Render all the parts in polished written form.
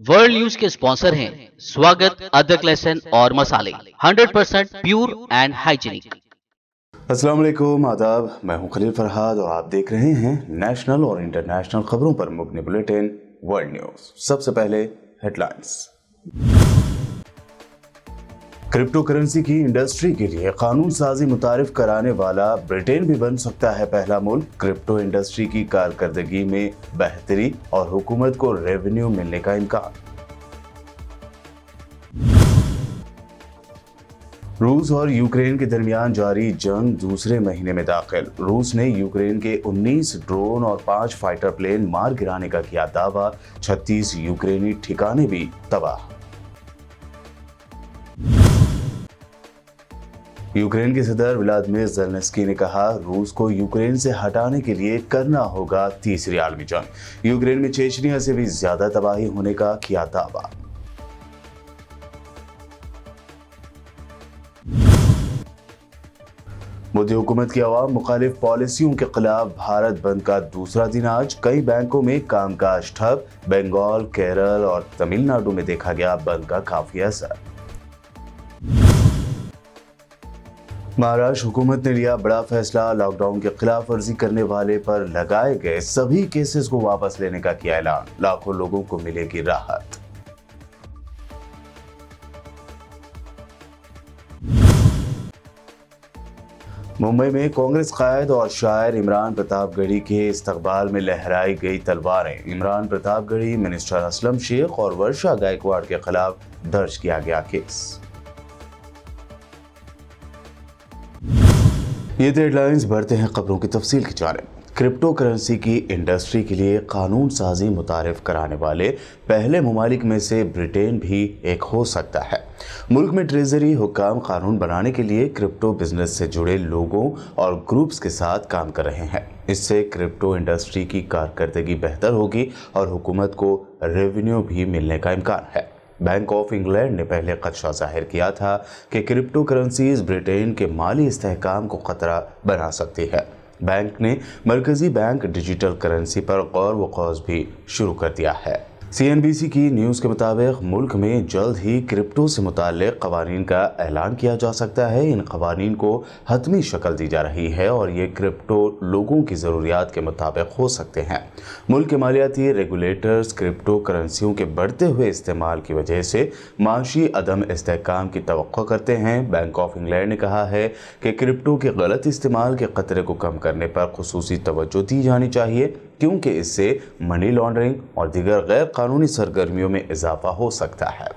World news के sponsor हैं स्वागत, अदरक, लहसुन और मसाले 100% प्योर एंड हाइजीनिक। अस्सलाम वालेकुम, आदाब। मैं हूं खलील फरहाद और आप देख रहे हैं नेशनल और इंटरनेशनल खबरों पर मुबनी बुलेटिन वर्ल्ड न्यूज। सबसे पहले हेडलाइंस। क्रिप्टो करेंसी की इंडस्ट्री के लिए कानून साजी मुतारिफ कराने वाला ब्रिटेन भी बन सकता है पहला मुल्क। क्रिप्टो इंडस्ट्री की कारकर्दगी में बेहतरी और हुकूमत को रेवेन्यू मिलने का इम्कान। रूस और यूक्रेन के दरमियान जारी जंग दूसरे महीने में दाखिल। रूस ने यूक्रेन के 19 ड्रोन और 5 फाइटर प्लेन मार गिराने का किया दावा। 36 यूक्रेनी ठिकाने भी तबाह। यूक्रेन के सदर व्लादिमीर ज़ेलेंस्की ने कहा, रूस को यूक्रेन से हटाने के लिए करना होगा तीसरी आलमी जंग। यूक्रेन में चेचनिया से भी ज्यादा तबाही होने का किया दावा। मोदी हुकूमत की अवाम मुखालिफ पॉलिसियों के खिलाफ भारत बंद का दूसरा दिन आज। कई बैंकों में कामकाज ठप। बंगाल, केरल और तमिलनाडु में देखा गया बंद का काफी असर। महाराष्ट्र हुकूमत ने लिया बड़ा फैसला। लॉकडाउन की खिलाफ वर्जी करने वाले पर लगाए गए सभी केसेस को वापस लेने का किया ऐलान। लाखों लोगों को मिलेगी राहत। मुंबई में कांग्रेस कायद और शायर इमरान प्रतापगढ़ी के इस्तकबाल में लहराई गई तलवारें। इमरान प्रतापगढ़ी, मिनिस्टर असलम शेख और वर्षा गायकवाड़ के खिलाफ दर्ज किया गया केस। ये हेडलाइंस। बढ़ते हैं खबरों की तफसील की जानिब। क्रिप्टो करेंसी की इंडस्ट्री के लिए कानून साजी मुतारिफ कराने वाले पहले ममालिक में से ब्रिटेन भी एक हो सकता है। मुल्क में ट्रेजरी हुक्काम कानून बनाने के लिए क्रिप्टो बिजनेस से जुड़े लोगों और ग्रुप्स के साथ काम कर रहे हैं। इससे क्रिप्टो इंडस्ट्री की कारकर्दगी बेहतर होगी और हुकूमत को रेवेन्यू भी मिलने का इम्कान है। बैंक ऑफ इंग्लैंड ने पहले खदशा जाहिर किया था कि क्रिप्टो करेंसीज ब्रिटेन के माली इस्तेहकाम को खतरा बना सकती है। बैंक ने मरकजी बैंक डिजिटल करेंसी पर गौर व खौज भी शुरू कर दिया है। CNBC की न्यूज़ के मुताबिक मुल्क में जल्द ही क्रिप्टो से मुताल्लिक़ क़वानीन का ऐलान किया जा सकता है। इन क़वानीन को हतमी शक्ल दी जा रही है और ये क्रिप्टो लोगों की ज़रूरियात के मुताबिक हो सकते हैं। मुल्क के मालियाती रेगुलेटर्स क्रिप्टो करेंसियों के बढ़ते हुए इस्तेमाल की वजह से माशी अदम इस्तेहकाम की तवक्को करते हैं। बैंक ऑफ इंग्लैंड ने कहा है कि क्रिप्टो के गलत इस्तेमाल के ख़तरे को कम करने पर खुसूसी तवज्जो दी जानी चाहिए, क्योंकि इससे मनी लॉन्ड्रिंग और दीगर गैर कानूनी सरगर्मियों में इजाफा हो सकता है।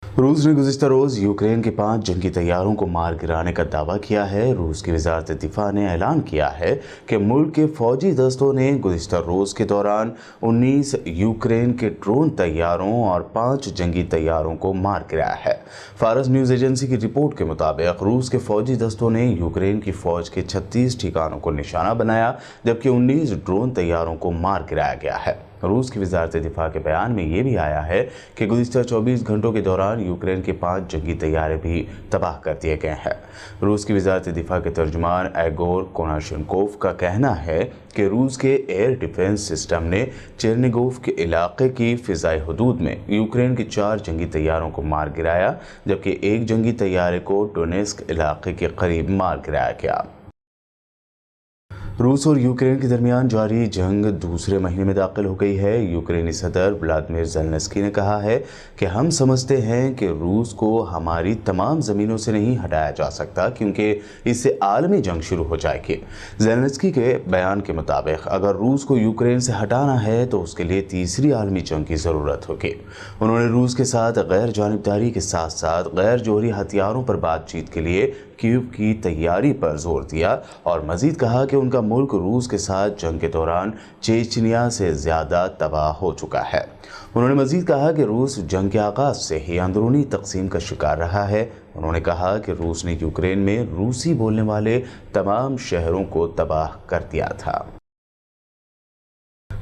रूस ने गुज़िश्ता रोज़ यूक्रेन के 5 जंगी तैयारों को मार गिराने का दावा किया है। रूस की वज़ारत दिफा ने ऐलान किया है कि मुल्क के फौजी दस्तों ने गुज़िश्ता रोज़ के दौरान 19 यूक्रेन के ड्रोन तैयारों और 5 जंगी तैयारों को मार गिराया है। फारस न्यूज़ एजेंसी की रिपोर्ट के मुताबिक रूस के फौजी दस्तों ने यूक्रेन की फ़ौज के 36 ठिकानों को निशाना बनाया, जबकि 19 ड्रोन तैयारों को मार गिराया गया है। रूस की वज़ारत दिफा के बयान में ये भी आया है कि गुज़िश्ता 24 घंटों के दौरान यूक्रेन के 5 जंगी तैयारे भी तबाह कर दिए गए हैं। रूस की वज़ारत दिफा के तर्जुमान एगोर कोनाशेंकोव का कहना है कि रूस के एयर डिफेंस सिस्टम ने चेरनिगोव के इलाके की फ़िज़ाई हदूद में यूक्रेन के 4 जंगी तैयारों को मार गिराया, जबकि एक जंगी तैयारे को डोनेस्क इलाके के करीब मार गिराया गया। रूस और यूक्रेन के दरमियान जारी जंग दूसरे महीने में दाखिल हो गई है। यूक्रेनी सदर व्लादिमीर ज़ेलेंस्की ने कहा है कि हम समझते हैं कि रूस को हमारी तमाम ज़मीनों से नहीं हटाया जा सकता, क्योंकि इससे आलमी जंग शुरू हो जाएगी। ज़ेलेंस्की के बयान के मुताबिक अगर रूस को यूक्रेन से हटाना है तो उसके लिए तीसरी आलमी जंग की ज़रूरत होगी। उन्होंने रूस के साथ गैर जानिबदारी के साथ साथ गैर जोहरी हथियारों पर बातचीत के लिए कीव की तैयारी पर जोर दिया और मजीद कहा कि उनका मुल्क रूस के साथ जंग के दौरान चेचनिया से ज़्यादा तबाह हो चुका है। उन्होंने मजीद कहा कि रूस जंग के आगाज़ से ही अंदरूनी तकसीम का शिकार रहा है। उन्होंने कहा कि रूस ने यूक्रेन में रूसी बोलने वाले तमाम शहरों को तबाह कर दिया था।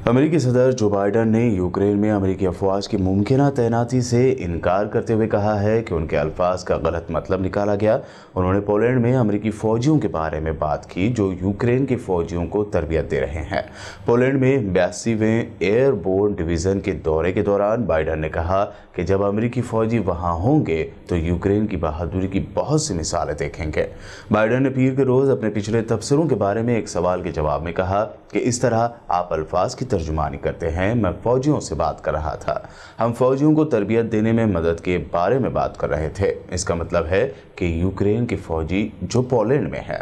امریکی صدر جو بائیڈن نے یوکرین میں امریکی افواج کی ممکنہ تعیناتی سے انکار کرتے ہوئے کہا ہے کہ ان کے الفاظ کا غلط مطلب نکالا گیا۔ انہوں نے پولینڈ میں امریکی فوجیوں کے بارے میں بات کی جو یوکرین کے فوجیوں کو تربیت دے رہے ہیں۔ پولینڈ میں 82ویں ایئر بورن ڈویژن کے دورے کے دوران بائیڈن نے کہا کہ جب امریکی فوجی وہاں ہوں گے تو یوکرین کی بہادری کی بہت سی مثالیں دیکھیں گے۔ بائیڈن نے پیر کے روز اپنے پچھلے تبصروں کے بارے میں ایک سوال کے جواب میں کہا کہ اس طرح آپ الفاظ کی ترجمانی کرتے ہیں۔ میں فوجیوں سے بات کر رہا تھا، ہم فوجیوں کو تربیت دینے میں مدد کے بارے میں بات کر رہے تھے۔ اس کا مطلب ہے کہ یوکرین کے فوجی جو پولینڈ میں ہے۔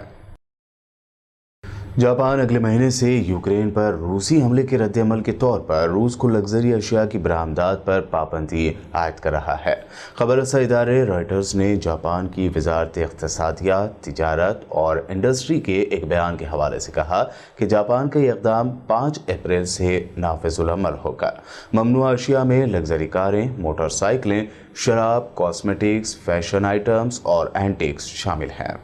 جاپان اگلے مہینے سے یوکرین پر روسی حملے کے رد عمل کے طور پر روس کو لگژری اشیاء کی برآمدات پر پابندی عائد کر رہا ہے۔ خبر رساں ادارے رائٹرز نے جاپان کی وزارت اقتصادیات، تجارت اور انڈسٹری کے ایک بیان کے حوالے سے کہا کہ جاپان کا یہ اقدام 5 اپریل سے نافذ العمل ہوگا۔ ممنوعہ اشیاء میں لگژری کاریں، موٹر سائیکلیں، شراب، کاسمیٹکس، فیشن آئٹمز اور اینٹیکس شامل ہیں۔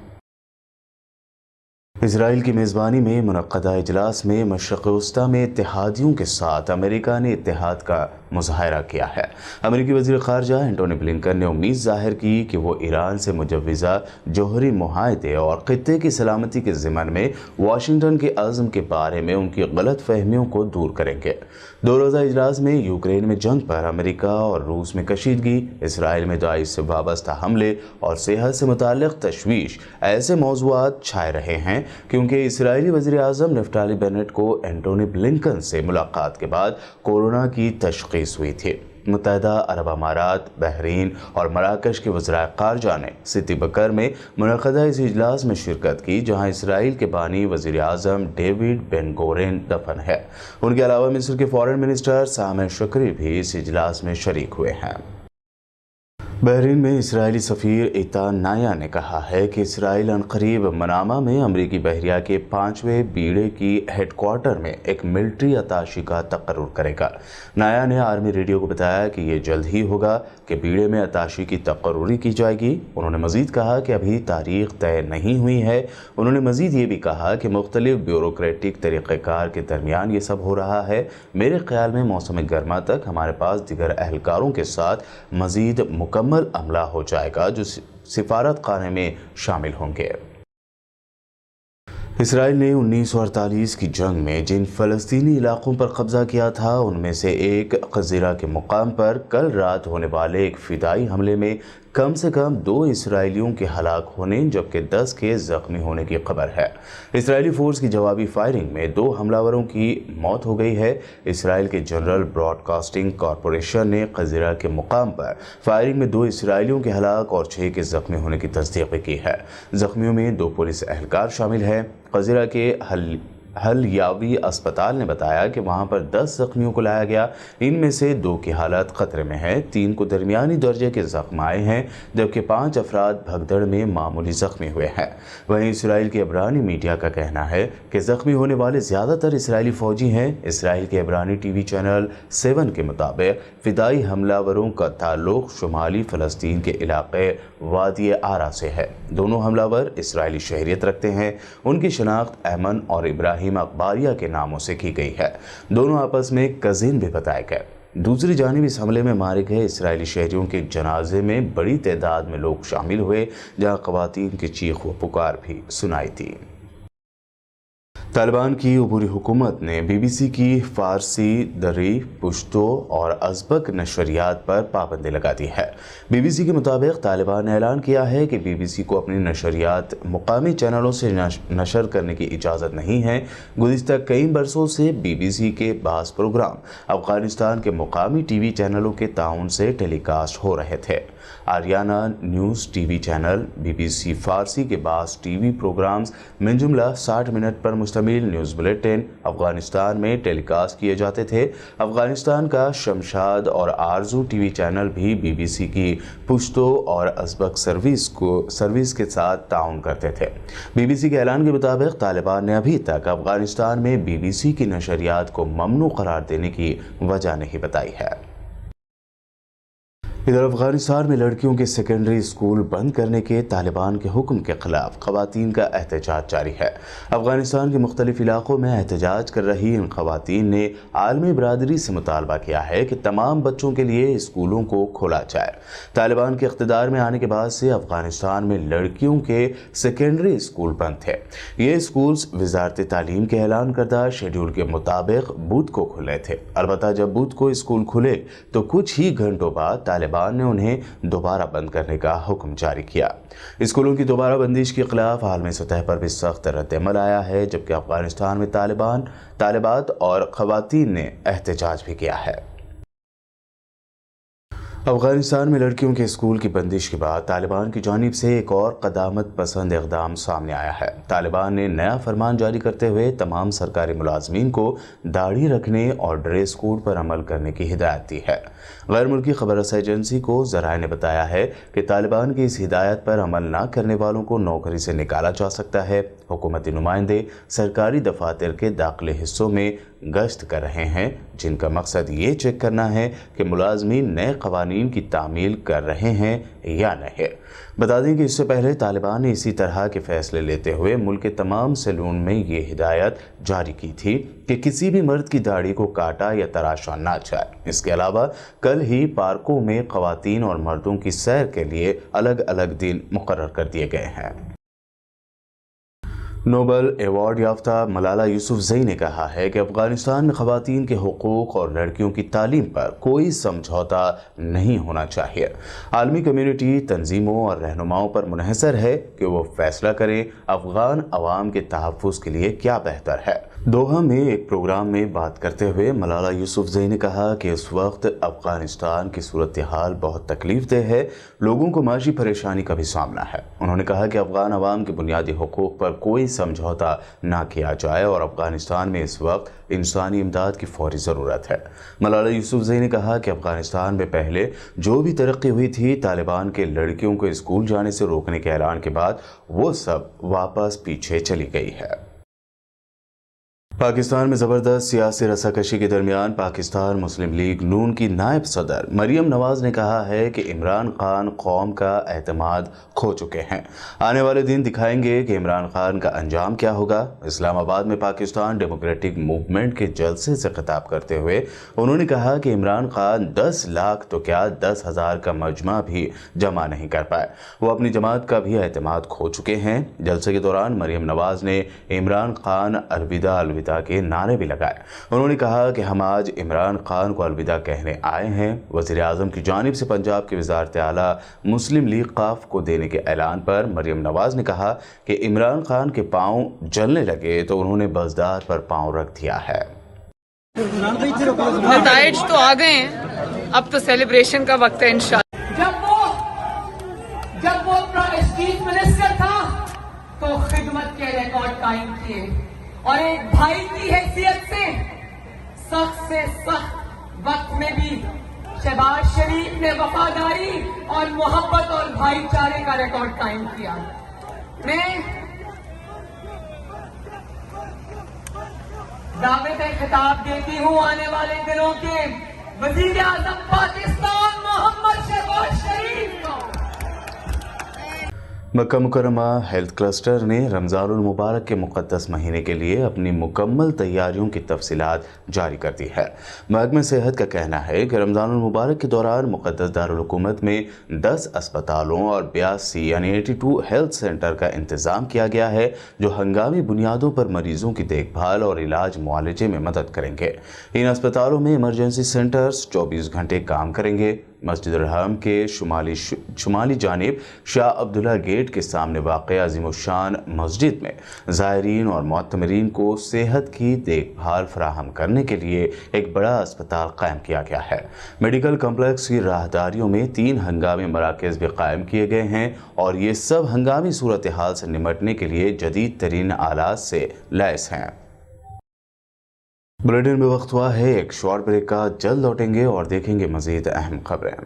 اسرائیل کی میزبانی میں منعقدہ اجلاس میں مشرق وسطیٰ میں اتحادیوں کے ساتھ امریکہ نے اتحاد کا مظاہرہ کیا ہے۔ امریکی وزیر خارجہ اینٹونی بلنکن نے امید ظاہر کی کہ وہ ایران سے مجوزہ جوہری معاہدے اور خطے کی سلامتی کے ضمن میں واشنگٹن کے عزم کے بارے میں ان کی غلط فہمیوں کو دور کریں گے۔ 2 روزہ اجلاس میں یوکرین میں جنگ پر امریکہ اور روس میں کشیدگی، اسرائیل میں داعش سے وابستہ حملے اور صحت سے متعلق تشویش ایسے موضوعات چھائے رہے ہیں کیونکہ اسرائیلی وزیر اعظم نفتالی بینٹ کو اینٹونی بلنکن سے ملاقات کے بعد کورونا کی تشخیص ہوئی تھی۔ متحدہ عرب امارات، بحرین اور مراکش کے وزرائے خارجہ نے سٹی بکر میں منعقدہ اس اجلاس میں شرکت کی جہاں اسرائیل کے بانی وزیر اعظم ڈیوڈ بن گورین دفن ہے۔ ان کے علاوہ مصر کے فارن منسٹر سامح شکری بھی اس اجلاس میں شریک ہوئے ہیں۔ بحرین میں اسرائیلی سفیر ایتان نایا نے کہا ہے کہ اسرائیل عنقریب منامہ میں امریکی بحریہ کے 5ویں بیڑے کی ہیڈ کوارٹر میں ایک ملٹری اتاشی کا تقرر کرے گا۔ نایا نے آرمی ریڈیو کو بتایا کہ یہ جلد ہی ہوگا کہ بیڑے میں اتاشی کی تقرری کی جائے گی۔ انہوں نے مزید کہا کہ ابھی تاریخ طے نہیں ہوئی ہے۔ انہوں نے مزید یہ بھی کہا کہ مختلف بیوروکریٹک طریقہ کار کے درمیان یہ سب ہو رہا ہے۔ میرے خیال میں موسم گرما تک ہمارے پاس دیگر اہلکاروں کے ساتھ مزید مکمل عملہ ہو جائے گا جو سفارت خانے میں شامل ہوں گے۔ اسرائیل نے 1948 کی جنگ میں جن فلسطینی علاقوں پر قبضہ کیا تھا ان میں سے ایک قذیرہ کے مقام پر کل رات ہونے والے ایک فدائی حملے میں کم سے کم 2 اسرائیلیوں کے ہلاک ہونے جبکہ 10 کے زخمی ہونے کی خبر ہے۔ اسرائیلی فورس کی جوابی فائرنگ میں 2 حملہ کی موت ہو گئی ہے۔ اسرائیل کے جنرل براڈ کاسٹنگ کارپوریشن نے قذیرہ کے مقام پر فائرنگ میں 2 اسرائیلیوں کے ہلاک اور 6 کے زخمی ہونے کی تصدیق کی ہے۔ زخمیوں میں 2 پولیس اہلکار شامل ہیں۔ قذیرہ کے حلیاوی اسپتال نے بتایا کہ وہاں پر 10 زخمیوں کو لایا گیا۔ ان میں سے 2 کی حالت خطرے میں ہے، 3 کو درمیانی درجے کے زخم آئے ہیں جبکہ 5 افراد بھگدڑ میں معمولی زخمی ہوئے ہیں۔ وہیں اسرائیل کے عبرانی میڈیا کا کہنا ہے کہ زخمی ہونے والے زیادہ تر اسرائیلی فوجی ہیں۔ اسرائیل کے عبرانی ٹی وی چینل 7 کے مطابق فدائی حملہ وروں کا تعلق شمالی فلسطین کے علاقے وادی آرا سے ہے۔ دونوں حملہ ور اسرائیلی شہریت رکھتے ہیں۔ ان کی شناخت ایمن اور ابراہیم اقباریہ کے ناموں سے کی گئی ہے۔ دونوں آپس میں کزن بھی بتائے گئے۔ دوسری جانب اس حملے میں مارے گئے اسرائیلی شہریوں کے جنازے میں بڑی تعداد میں لوگ شامل ہوئے جہاں خواتین کی چیخ و پکار بھی سنائی تھی۔ طالبان کی عبوری حکومت نے بی بی سی کی فارسی، دری، پشتو اور ازبک نشریات پر پابندی لگا دی ہے۔ بی بی سی کے مطابق طالبان نے اعلان کیا ہے کہ بی بی سی کو اپنی نشریات مقامی چینلوں سے نشر کرنے کی اجازت نہیں ہے۔ گزشتہ کئی برسوں سے بی بی سی کے بعض پروگرام افغانستان کے مقامی ٹی وی چینلوں کے تعاون سے ٹیلی کاسٹ ہو رہے تھے۔ Ariana news T V channel, B B C Farsi کے بعض ٹی وی پروگرامز من جملہ 60 منٹ پر مشتمل نیوز بلیٹن افغانستان میں ٹیلی کاسٹ کیے جاتے تھے۔ افغانستان کا شمشاد اور آرزو ٹی وی چینل بھی بی بی سی کی پشتو اور ازبک سروس کے ساتھ تعاون کرتے تھے۔ بی بی سی کے اعلان کے مطابق طالبان نے ابھی تک افغانستان میں بی بی سی کی نشریات کو ممنوع قرار دینے کی وجہ نہیں بتائی ہے۔ इधर अफगानिस्तान में लड़कियों के सेकेंडरी स्कूल बंद करने के तालिबान के हुक्म के खिलाफ खवातीन का एहतजाज जारी है। अफगानिस्तान के मुख्तलिफ इलाकों में एहतजाज कर रही इन खवातीन ने आलमी बरादरी से मुतालबा किया है कि तमाम बच्चों के लिए स्कूलों को खोला जाए। तालिबान के इख्तिदार में आने के बाद से अफगानिस्तान में लड़कियों के सेकेंडरी स्कूल बंद थे। ये स्कूल्स वजारत तालीम के ऐलान करदा शेड्यूल के मुताबिक बुध को खुले थे। अलबत्ता जब बुध को स्कूल खुले तो कुछ ही घंटों बाद तालिबान ने उन्हें दोबारा बंद करने का हुक्म जारी किया। स्कूलों की दोबारा बंदिश के खिलाफ आलमी सतह पर भी सख्त रद्द-ए-अमल आया है, जबकि अफगानिस्तान में तालिबात और खवातीन ने एहतजाज भी किया है। अफगानिस्तान में लड़कियों के स्कूल की बंदिश के बाद तालिबान की जानिब से एक और क़दामत पसंद इक़दाम सामने आया है। तालिबान ने नया फरमान जारी करते हुए तमाम सरकारी मुलाजमीन को दाढ़ी रखने और ड्रेस कोड पर अमल करने की हिदायत दी है। गैर मुल्की खबर रसाई एजेंसी को ज़राए ने बताया है कि तालिबान की इस हिदायत पर अमल न करने वालों को नौकरी से निकाला जा सकता है। हुकूमती नुमाइंदे सरकारी दफातर के दाखिली हिस्सों में गश्त कर रहे हैं, जिनका मकसद ये चेक करना है कि मुलाजमीन नए कवानीन की तामील कर रहे हैं या नहीं। बता दें कि इससे पहले तालिबान ने इसी तरह के फैसले लेते हुए मुल्क के तमाम सैलून में ये हिदायत जारी की थी कि किसी भी मर्द की दाढ़ी को काटा या तराशा ना जाए। इसके अलावा कल ही पार्कों में खवातीन और मर्दों की सैर के लिए अलग अलग दिन मुकर्रर कर दिए गए हैं। नोबल अवार्ड याफ्ता मलाला यूसुफजई ने कहा है कि अफगानिस्तान में खवातीन के हुकूक और लड़कियों की तालीम पर कोई समझौता नहीं होना चाहिए। आलमी कम्युनिटी तंजीमों और रहनुमाओं पर मुनहसर है कि वो फैसला करें अफगान अवाम के तहफ़्फ़ुज़ के लिए क्या बेहतर है। दोहा में एक प्रोग्राम में बात करते हुए मलाला यूसुफजई ने कहा कि इस वक्त अफगानिस्तान की सूरत हाल बहुत तकलीफदेह है, लोगों को माशी परेशानी का भी सामना है। उन्होंने कहा कि अफगान अवाम के बुनियादी हुकूक पर कोई समझौता ना किया जाए और अफगानिस्तान में इस वक्त इंसानी इमदाद की फौरी ज़रूरत है। मलाला यूसुफजई ने कहा कि अफगानिस्तान में पहले जो भी तरक्की हुई थी, तालिबान के लड़कियों को स्कूल जाने से रोकने के ऐलान के बाद वो सब वापस पीछे चली गई है। पाकिस्तान में ज़बरदस्त सियासी रस्साकशी के दरमियान पाकिस्तान मुस्लिम लीग नून की नायब सदर मरियम नवाज ने कहा है कि इमरान खान कौम का एतमाद खो चुके हैं। आने वाले दिन दिखाएंगे कि इमरान खान का अंजाम क्या होगा। इस्लामाबाद में पाकिस्तान डेमोक्रेटिक मूवमेंट के जलसे से खिताब करते हुए उन्होंने कहा कि इमरान खान 10 लाख तो क्या 10,000 का मजमा भी जमा नहीं कर पाए। वो अपनी जमात का भी एतमाद खो चुके हैं। जलसे के दौरान मरियम नवाज ने इमरान खान अलविदा अलविदा के नारे भी लगाए। उन्होंने कहा कि हम आज इमरान खान को अलविदा कहने आए हैं। वज़ीर आज़म की जानिब से पंजाब की वज़ारत आला मुस्लिम लीग काफ को देने के ऐलान पर मरियम नवाज ने कहा कि इमरान खान के पांव जलने लगे तो उन्होंने बज़दार पर पांव रख दिया है। नताइज तो आ गए हैं, अब तो सेलिब्रेशन का वक्त है इंशाअल्लाह। जब वो चीफ मिनिस्टर था तो खिदमत के रिकॉर्ड कायम किए और एक भाई की हैसियत से सख्त वक्त में भी शहबाज शरीफ ने वफादारी और मोहब्बत और भाईचारे का रिकॉर्ड कायम किया। मैं दावे पे खिताब देती हूँ आने वाले दिनों के वजीर आजम पाकिस्तान मोहम्मद शहबाज शरीफ को। मक्का मुकर्रमा हेल्थ क्लस्टर ने रमज़ानुल मुबारक के मुक़द्दस महीने के लिए अपनी मुकम्मल तैयारियों की तफसीलात जारी कर दी है। महकमा सेहत का कहना है कि रमज़ानुल मुबारक के दौरान मुक़द्दस दारुल हुकूमत में 10 अस्पतालों और 82 यानी 82 हेल्थ सेंटर का इंतज़ाम किया गया है, जो हंगामी बुनियादों पर मरीज़ों की देखभाल और इलाज मुआलजे में मदद करेंगे। इन अस्पतालों में इमरजेंसी सेंटर्स 24 घंटे काम करेंगे। मस्जिद हरम के शुमाली जानिब शाह अब्दुल्ला गेट के सामने वाक़ अज़ीमुश्शान मस्जिद में ज़ायरीन और मुअत्तमरीन को सेहत की देखभाल फराहम करने के लिए एक बड़ा अस्पताल कायम किया गया है। मेडिकल कम्प्लेक्स की राहदारियों में 3 हंगामी मराकज़ भी कायम किए गए हैं और ये सब हंगामी सूरत हाल से निमटने के लिए जदीद तरीन आलात से लैस हैं। बुलेटिन में वक्त हुआ है एक शॉर्ट ब्रेक का। जल्द लौटेंगे और देखेंगे मज़ीद अहम खबरें।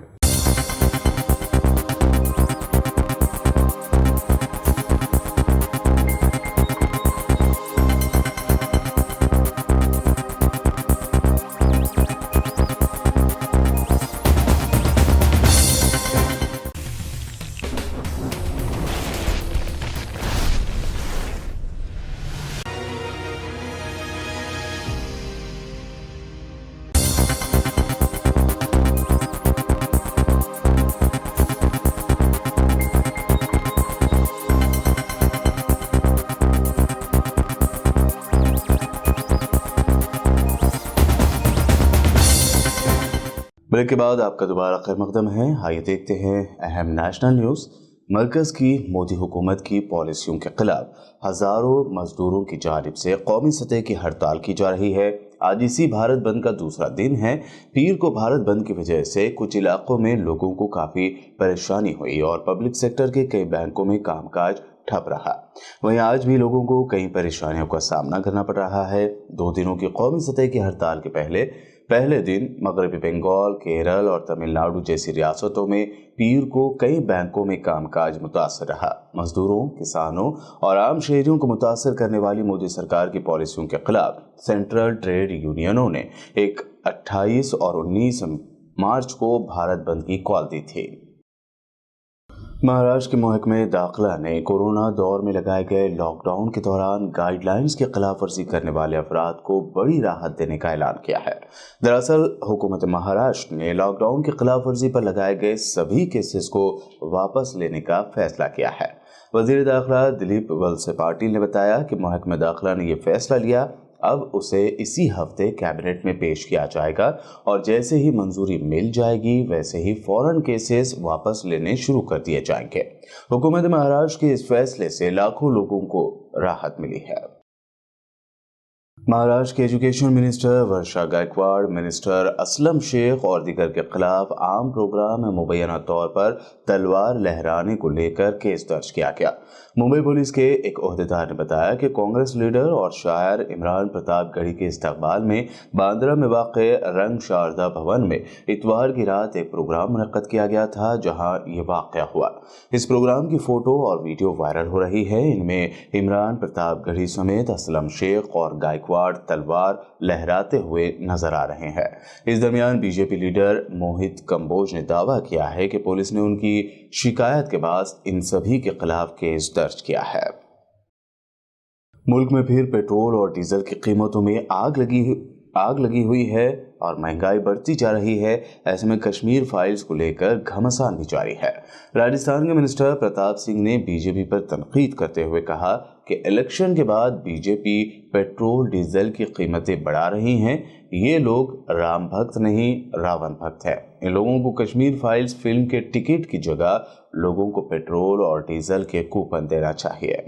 ब्रेक के बाद आपका दोबारा खैर मकदम है। आइए देखते हैं अहम नेशनल न्यूज़। मरकज़ की मोदी हुकूमत की पॉलिसियों के खिलाफ हज़ारों मजदूरों की जानिब से कौमी सतह की हड़ताल की जा रही है। आज इसी भारत बंद का दूसरा दिन है। पीर को भारत बंद की वजह से कुछ इलाकों में लोगों को काफ़ी परेशानी हुई और पब्लिक सेक्टर के कई बैंकों में कामकाज ठप रहा। वहीं आज भी लोगों को कई परेशानियों का सामना करना पड़ रहा है। 2 दिनों की कौमी सतह की हड़ताल के पहले दिन मगरबी बंगाल, केरल और तमिलनाडु जैसी रियासतों में पीर को कई बैंकों में कामकाज मुतासर रहा। मजदूरों, किसानों और आम शहरियों को मुतासर करने वाली मोदी सरकार की पॉलिसियों के खिलाफ सेंट्रल ट्रेड यूनियनों ने 28 और 19 मार्च को भारत बंद की कॉल दी थी। महाराष्ट्र के महकमे दाखिला ने कोरोना दौर में लगाए गए लॉकडाउन के दौरान गाइडलाइंस की खिलाफ वर्जी करने वाले अफराद को बड़ी राहत देने का ऐलान किया है। दरअसल हुकूमत महाराष्ट्र ने लॉकडाउन की खिलाफ वर्जी पर लगाए गए सभी केसेस को वापस लेने का फैसला किया है। वजीर दाखिला दिलीप वलसे पाटिल ने बताया कि महकमे दाखिला ने यह फैसला लिया, अब उसे इसी हफ्ते कैबिनेट में पेश किया जाएगा और जैसे ही मंजूरी मिल जाएगी वैसे ही फौरन केसेस वापस लेने शुरू कर दिए जाएंगे। हुकूमत महाराष्ट्र के इस फैसले से लाखों लोगों को राहत मिली है। महाराष्ट्र के एजुकेशन मिनिस्टर वर्षा गायकवाड़, मिनिस्टर असलम शेख और दीगर के खिलाफ आम प्रोग्राम में मुबैना तौर पर तलवार लहराने को लेकर केस दर्ज किया गया। मुंबई पुलिस के एक ओहदेदार ने बताया कि कांग्रेस लीडर और शायर इमरान प्रताप गढ़ी के इस्तकबाल में बांद्रा में वाक़े रंग शारदा भवन में इतवार की रात एक प्रोग्राम मुनक्कद किया गया था, जहां ये वाक़या हुआ। इस प्रोग्राम की फोटो और वीडियो वायरल हो रही है। इनमें इमरान प्रताप गढ़ी समेत असलम शेख और गायकवाड़ तलवार लहराते हुए नजर आ रहे हैं। इस दरमियान बीजेपी लीडर मोहित कंबोज ने दावा किया है कि पुलिस ने उनकी शिकायत के बाद इन सभी के खिलाफ केस दर्ज किया है। मुल्क में फिर पेट्रोल और डीजल की कीमतों में आग लगी हुई है और महंगाई बढ़ती जा रही है। ऐसे में कश्मीर फाइल्स को लेकर घमासान भी जारी है। राजस्थान के मिनिस्टर प्रताप सिंह ने बीजेपी पर तनकीद करते हुए कहा कि इलेक्शन के बाद बीजेपी पेट्रोल डीजल की कीमतें बढ़ा रही हैं। ये लोग राम भक्त नहीं रावण भक्त हैं। इन लोगों को कश्मीर फाइल्स फिल्म के टिकट की जगह लोगों को पेट्रोल और डीजल के कूपन देना चाहिए।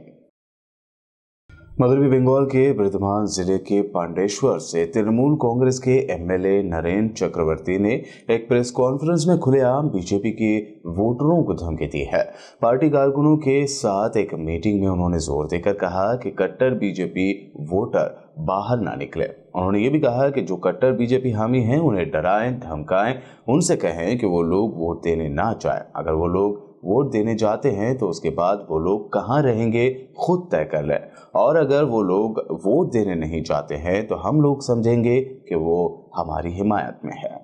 मगरबी बंगाल के वर्धमान जिले के पांडेश्वर से तृणमूल कांग्रेस के एमएलए नरेंद्र चक्रवर्ती ने एक प्रेस कॉन्फ्रेंस में खुलेआम बीजेपी के वोटरों को धमकी दी है। पार्टी कारकुनों के साथ एक मीटिंग में उन्होंने जोर देकर कहा कि कट्टर बीजेपी वोटर बाहर ना निकले। उन्होंने ये भी कहा कि जो कट्टर बीजेपी हामी हैं उन्हें डराएं, धमकाएं, उनसे कहें कि वो लोग वोट देने ना जाएं। अगर वो लोग वोट देने जाते हैं तो उसके बाद वो लोग कहाँ रहेंगे खुद तय कर लें, और अगर वो लोग वोट देने नहीं जाते हैं तो हम लोग समझेंगे कि वो हमारी हिमायत में है।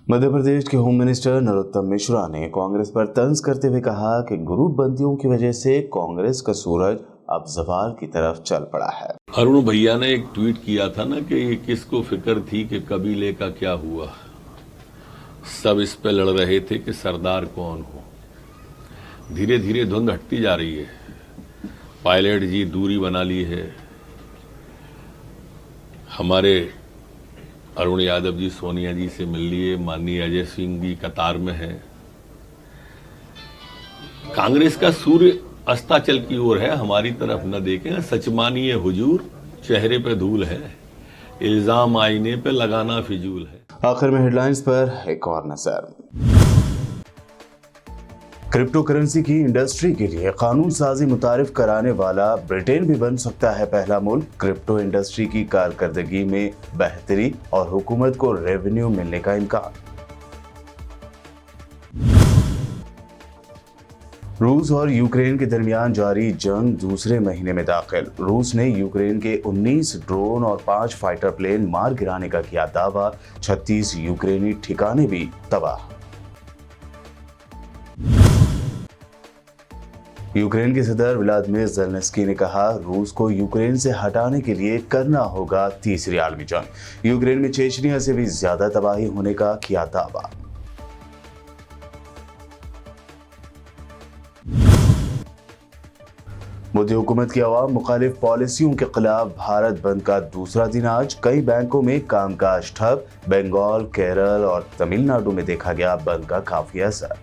मध्य प्रदेश के होम मिनिस्टर नरोत्तम मिश्रा ने कांग्रेस पर तंज करते हुए कहा कि ग्रुप बंदियों की वजह से कांग्रेस का सूरज अब जवाल की तरफ चल पड़ा है। अरुण भैया ने एक ट्वीट किया था ना कि ये किसको फिक्र थी कि कबीले का क्या हुआ, सब इस पे लड़ रहे थे कि सरदार कौन हो। धीरे धीरे धुंध हटती जा रही है। पायलट जी दूरी बना ली है। हमारे अरुण यादव जी सोनिया जी से मिल लिए, माननीय अजय सिंह जी कतार में है। कांग्रेस का सूर्य अस्ताचल की ओर है, हमारी तरफ न देखें। सच मानिए हुजूर, चेहरे पे धूल है, इल्जाम आईने पे लगाना फिजूल है। आखिर में हेडलाइंस पर एक और नजर। क्रिप्टो करेंसी की इंडस्ट्री के लिए कानून साजी मुतारिफ कराने वाला ब्रिटेन भी बन सकता है पहला मुल्क। क्रिप्टो इंडस्ट्री की कारकर्दगी में बेहतरी और हुकूमत को रेवेन्यू मिलने का इम्कान। रूस और यूक्रेन के दरमियान जारी जंग दूसरे महीने में दाखिल। रूस ने यूक्रेन के 19 ड्रोन और 5 फाइटर प्लेन मार गिराने का किया दावा। 36 यूक्रेनी ठिकाने भी तबाह। यूक्रेन के सदर व्लादिमीर ज़ेलेंस्की ने कहा, रूस को यूक्रेन से हटाने के लिए करना होगा तीसरी आलमी जंग। यूक्रेन में चेचनिया से भी ज्यादा तबाही होने का किया दावा। मोदी हुकूमत की आवाम मुखालिफ पॉलिसियों के खिलाफ भारत बंद का दूसरा दिन आज। कई बैंकों में कामकाज ठप। बंगाल, केरल और तमिलनाडु में देखा गया बंद का काफी असर।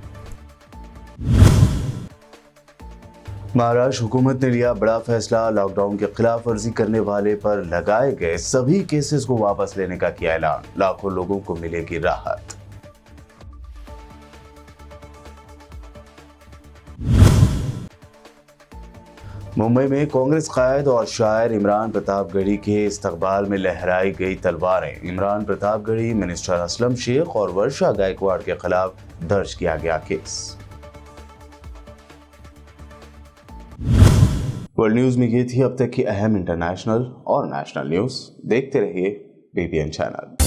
महाराष्ट्र हुकूमत ने लिया बड़ा फैसला। लॉकडाउन की खिलाफ वर्जी करने वाले पर लगाए गए सभी केसेस को वापस लेने का किया ऐलान। लाखों लोगों को मिलेगी राहत। मुंबई में कांग्रेस कायद और शायर इमरान प्रतापगढ़ी के इस्तकबाल में लहराई गई तलवारें। इमरान प्रतापगढ़ी, मिनिस्टर असलम शेख और वर्षा गायकवाड़ के खिलाफ दर्ज किया गया केस। वर्ल्ड न्यूज में ये थी अब तक की अहम इंटरनेशनल और नेशनल न्यूज। देखते रहिए BBN चैनल।